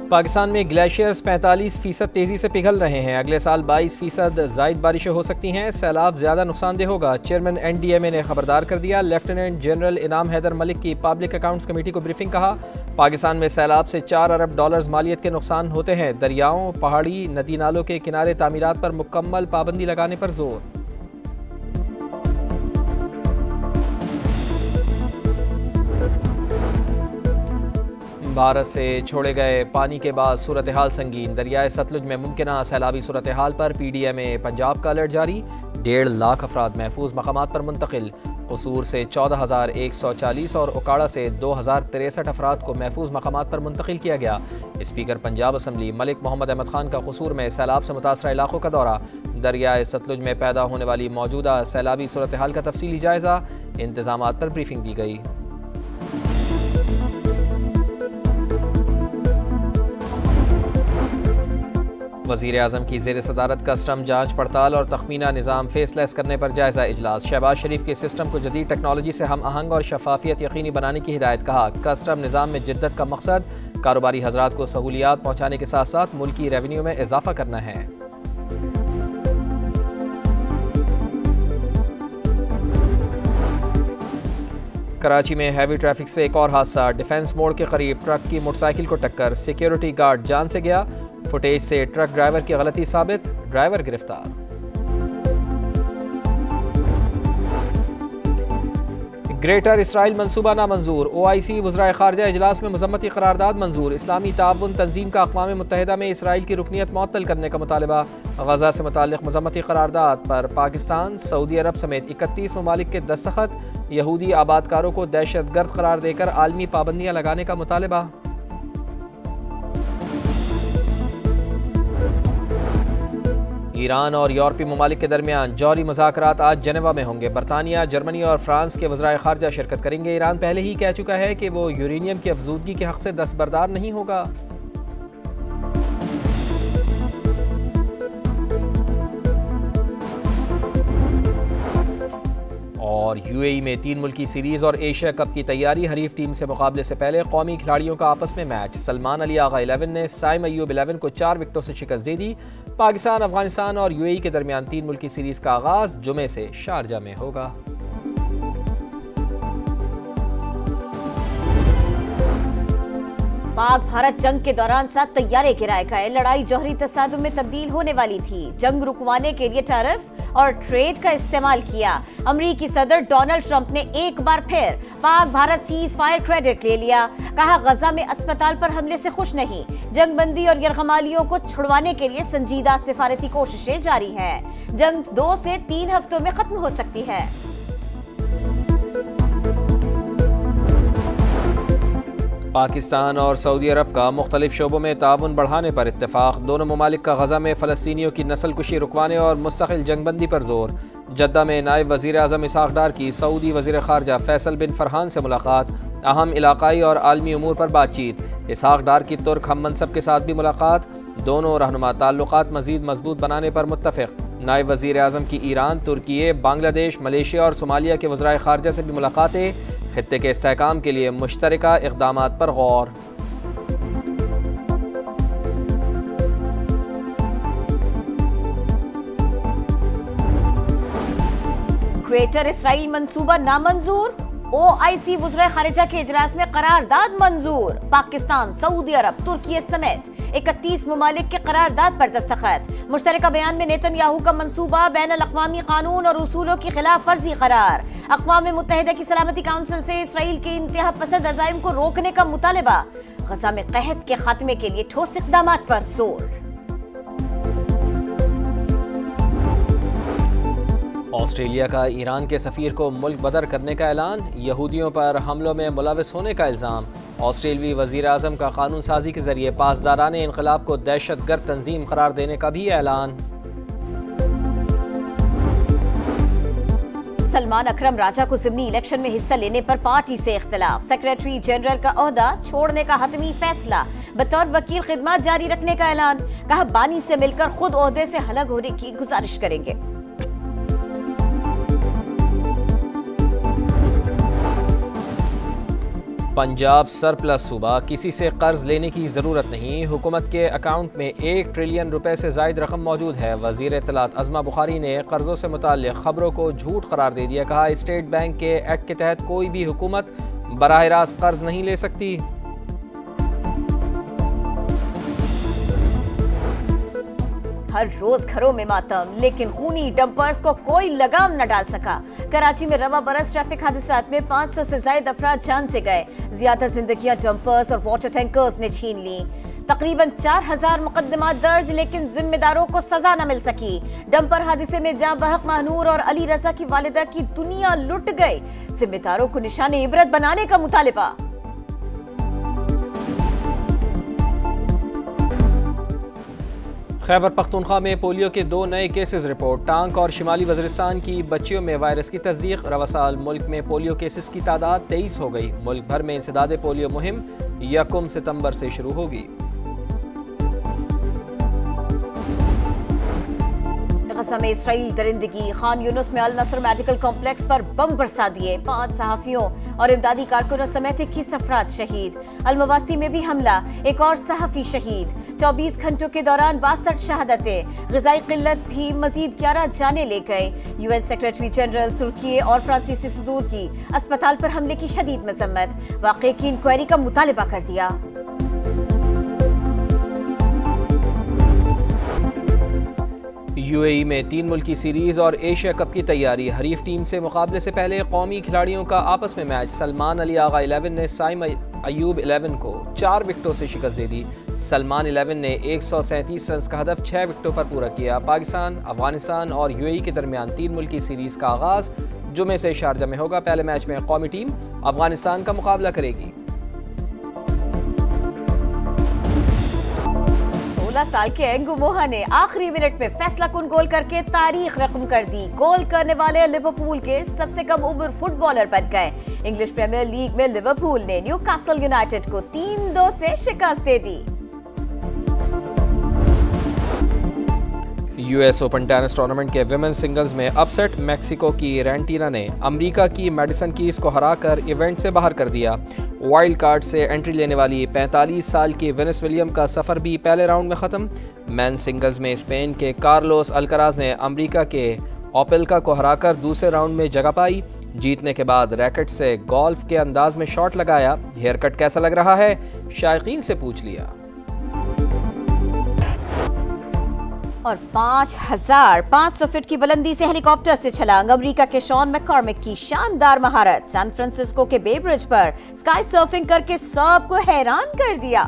पाकिस्तान में ग्लेशियर्स 45% तेज़ी से पिघल रहे हैं। अगले साल 22% ज़ायद बारिशें हो सकती हैं। सैलाब ज़्यादा नुकसानदेह होगा। चेयरमैन NDMA ने खबरदार कर दिया। लेफ्टिनेंट जनरल इनाम हैदर मलिक की पब्लिक अकाउंट्स कमेटी को ब्रीफिंग। कहा पाकिस्तान में सैलाब से $4 अरब मालियत के नुकसान होते हैं। दरियाओं, पहाड़ी, नदी नालों के किनारे तामीरात पर मुकम्मल पाबंदी लगाने पर जोर। भारत से छोड़े गए पानी के बाद सूरत हाल संगीन। दरियाए सतलुज में मुमकिना सैलाबी सूरत हाल पर PDMA पंजाब का अलर्ट जारी। 1.5 लाख अफराद महफूज मकामात पर मुंतकिल। कसूर से 14,140 और उकाड़ा से 2,063 अफराद को महफूज मकामात पर मुंतकिल किया गया। स्पीकर पंजाब असम्बली मलिक मोहम्मद अहमद खान का कसूर में सैलाब से मुतासरा इलाकों का दौरा। दरियाए सतलुज में पैदा होने वाली मौजूदा सैलाबी सूरत हाल का तफसीली जायजा। इंतजामात पर ब्रीफिंग दी गई। वज़ीर आज़म की ज़ेर सदारत कस्टम जांच पड़ताल और तखमीना निज़ाम फेसलेस करने पर जायज़ा इजलास। शहबाज शरीफ के सिस्टम को जदीद टेक्नोलॉजी से हम आहंग और शफाफियत यकीनी बनाने की हिदायत। कहा कस्टम निज़ाम में जिद्दत का मकसद कारोबारी हजरात को सहूलियात पहुँचाने के साथ साथ मुल्की रेवेन्यू में इजाफा करना है। कराची में हैवी ट्रैफिक से एक और हादसा। डिफेंस मोड़ के करीब ट्रक की मोटरसाइकिल को टक्कर। सिक्योरिटी गार्ड जान से गया। फुटेज से ट्रक ड्राइवर की गलती साबित। ड्राइवर गिरफ्तार। ग्रेटर इसराइल मंसूबा नामंजूर। OIC वज़राए ख़ारजा इजलास में मज़म्मती करारदाद मंजूर। इस्लामी ताउन तंजीम का अक़वाम मुत्तहिदा में इसराइल की रुकनियत मुअत्तल करने का मुतालबा। गज़ा से मुताल्लिक़ मज़म्मती करारदाद पर पाकिस्तान, सऊदी अरब समेत 31 ममालिक के दस्तखत। यहूदी आबादकारों को दहशतगर्द करार देकर आलमी पाबंदियाँ लगाने का मुतालबा। ईरान और यूरोपीय ममालिक के दरमियान जौहरी मुज़ाकरात आज जेनेवा में होंगे। बरतानिया, जर्मनी और फ्रांस के वज़राए ख़ारजा शिरकत करेंगे। ईरान पहले ही कह चुका है कि वो यूरेनियम की अफजूदगी के हक़ से दस्तबरदार नहीं होगा। और UAE में 3 मुल्की सीरीज और एशिया कप की तैयारी। हरीफ टीम से मुकाबले से पहले कौमी खिलाड़ियों का आपस में मैच। सलमान अली आगा 11 ने साइम अयूब 11 को 4 विकेटों से शिकस्त दे दी। पाकिस्तान, अफगानिस्तान और UAE के दरमियान 3 मुल्की सीरीज का आगाज जुमे से शारजा में होगा। पाक भारत जंग के दौरान 7 तैयारे गिराए गए। लड़ाई जौहरी तसादुम में तब्दील होने वाली थी। जंग रुकवाने के लिए टैरिफ और ट्रेड का इस्तेमाल किया। अमरीकी सदर डोनाल्ड ट्रंप ने एक बार फिर Pak Bharat cease fire credit ले लिया। कहा गजा में अस्पताल पर हमले से खुश नहीं। जंग बंदी और यरगमालियों को छुड़वाने के लिए संजीदा सिफारती कोशिशें जारी हैं। जंग 2 से 3 हफ्तों में खत्म हो सकती है। पाकिस्तान और सऊदी अरब का मुख्तलिफ शोबों में ताउन बढ़ाने पर इत्तेफाक। दोनों ममालिक का गजा में फ़लस्तीनियों की नस्ल कुशी रुकवाने और मुस्तकिल जंगबंदी पर जोर। जद्दा में नायब वज़ीर आज़म इसहाक डार की सऊदी वज़ीर ख़ारजा फैसल बिन फरहान से मुलाकात। अहम इलाकाई और आलमी उमूर पर बातचीत। इसहाक डार की तुर्क हम मनसब के साथ भी मुलाकात। दोनों रहनुमा ताल्लुकात मज़ीद मजबूत बनाने पर मुत्तफ़िक़। नायब वज़ीर आज़म की ईरान, तुर्की, बांग्लादेश, मलेशिया और सोमालिया के वज़राए ख़ारजा से भी मुलाकातें। खित्ते के इस्तेहकाम के लिए मुश्तरका इक़दामात पर गौर। ग्रेटर इसराइल मंसूबा नामंजूर। OIC वज़राए ख़ारिजा के इजलास में करारदाद मंजूर। पाकिस्तान, सऊदी अरब, तुर्की समेत 31 ममालिक के करारदाद पर दस्तखत। मुश्तरका बयान में नेतन्याहू का मंसूबा बैनुल-अक़वामी कानून और उसूलों की खिलाफ वर्जी करार। अक़वाम मुत्तहिदा की सलामती काउंसिल से इसराइल के इंतहा पसंद अज़ाइम को रोकने का मुतालबा। गजा में कहत के खात्मे के लिए ठोस इक़दामात पर जोर। ऑस्ट्रेलिया का ईरान के सफ़ीर को मुल्क बदर करने का ऐलान। यहूदियों पर हमलों में मुलविस होने का इल्ज़ाम। ऑस्ट्रेलवी वज़ीर आज़म का कानून साजी के जरिए पासदाराने इनक़लाब को दहशतगर्द तंजीम करार देने का भी ऐलान। सलमान अकरम राजा को ज़िमनी इलेक्शन में हिस्सा लेने पर पार्टी से इख्तिलाफ। सेक्रेटरी जनरल का ओहदा छोड़ने का हतमी फैसला। बतौर वकील खिदमत जारी रखने का ऐलान। कहा बानी से मिलकर खुद ओहदे से अलग होने की गुजारिश करेंगे। पंजाब सरप्लस सूबा, किसी से कर्ज लेने की ज़रूरत नहीं, हुकूमत के अकाउंट में 1 ट्रिलियन रुपए से ज़ायद रकम मौजूद है। वज़ीर इत्तलात अज़मा बुखारी ने कर्जों से मुताल्लिक़ खबरों को झूठ करार दे दिया। कहा, स्टेट बैंक के एक्ट के तहत कोई भी हुकूमत बराह रास्त कर्ज नहीं ले सकती। हर रोज घरों में मातम, लेकिन खूनी डंपर्स को कोई लगाम न डाल सका। कराची में रवा बरस ट्रैफिक हादसात में 500 से ज्यादा अफराद जान से गए। ज्यादा जिंदगियां डंपर्स और वाटर टैंकर्स ने छीन ली। तकरीबन 4000 मुकदमात दर्ज, लेकिन जिम्मेदारों को सजा न मिल सकी। डंपर हादसे में जां बहक महानूर और अली रजा की वालिदा की दुनिया लुट गई। जिम्मेदारों को निशाने इबरत बनाने का मुतालिबा। खैबर पख्तूनख्वा में पोलियो के 2 नए केसेस रिपोर्ट। टांक और शिमाली वज़ीरिस्तान की बच्चियों में वायरस की तस्दीक। रवा साल मुल्क में पोलियो केसेस की तादाद 23 हो गई। मुल्क भर में इंसदाद पोलियो मुहिम 1 सितंबर से शुरू होगी। गज़ा में इसराइल दरिंदगी। खान यूनुस में अल नसर मेडिकल कॉम्प्लेक्स पर बम बरसा दिए। 5 सहाफियों और इमदादी कारकुनों समेत 21 अफराद शहीद। अलमवासी में भी हमला, एक और सहाफी शहीद। 24 घंटों के दौरान 62 शहादतें। ग़िज़ाई किल्लत भी मजीद 11 जाने ले गए। UN सेक्रेटरी जनरल तुर्की और फ्रांसीसी सदूर की अस्पताल पर हमले की शदीद मजम्मत। वाक़े की इंक्वायरी का मुतालिबा कर दिया। UAE में 3 मुल्की सीरीज और एशिया कप की तैयारी। हरीफ टीम से मुकाबले से पहले कौमी खिलाड़ियों का आपस में मैच। सलमान अली आगा 11 ने साइम अयूब 11 को 4 विकेटों से शिकस्त दे दी। सलमान 11 ने 137 रन का हदफ 6 विकेटों पर पूरा किया। पाकिस्तान, अफगानिस्तान और UAE के दरमियान 3 मुल्की सीरीज का आगाज जुमे से शारजा में होगा। पहले मैच में कौमी टीम अफगानिस्तान का मुकाबला करेगी। 16 साल के एंगू मोहा ने आखिरी मिनट में फैसला कुन गोल करके तारीख रकम कर दी। गोल करने वाले लिवरपूल के सबसे कम उम्र फुटबॉलर बन गए। इंग्लिश प्रीमियर लीग में लिवरपूल ने न्यूकासल यूनाइटेड को 3-2 से शिकस्त दे दी। US ओपन टेनिस टूर्नामेंट के विमेन सिंगल्स में अपसेट। मैक्सिको की रेंटीना ने अमेरिका की मेडिसन कीज को हराकर इवेंट से बाहर कर दिया। वाइल्ड कार्ड से एंट्री लेने वाली 45 साल की वेनिस विलियम का सफर भी पहले राउंड में खत्म। मेन सिंगल्स में स्पेन के कार्लोस अल्कराज ने अमेरिका के ओपेल्का को हराकर दूसरे राउंड में जगह पाई। जीतने के बाद रैकेट से गोल्फ के अंदाज में शॉट लगाया। हेयर कट कैसा लग रहा है, शायकीन से पूछ लिया। और 5500 फीट की बुलंदी से हेलीकॉप्टर से छलांग। अमेरिका के शॉन मैककॉर्मिक की शानदार महारत। सैन फ्रांसिस्को के बे ब्रिज पर स्काई सर्फिंग करके सबको हैरान कर दिया।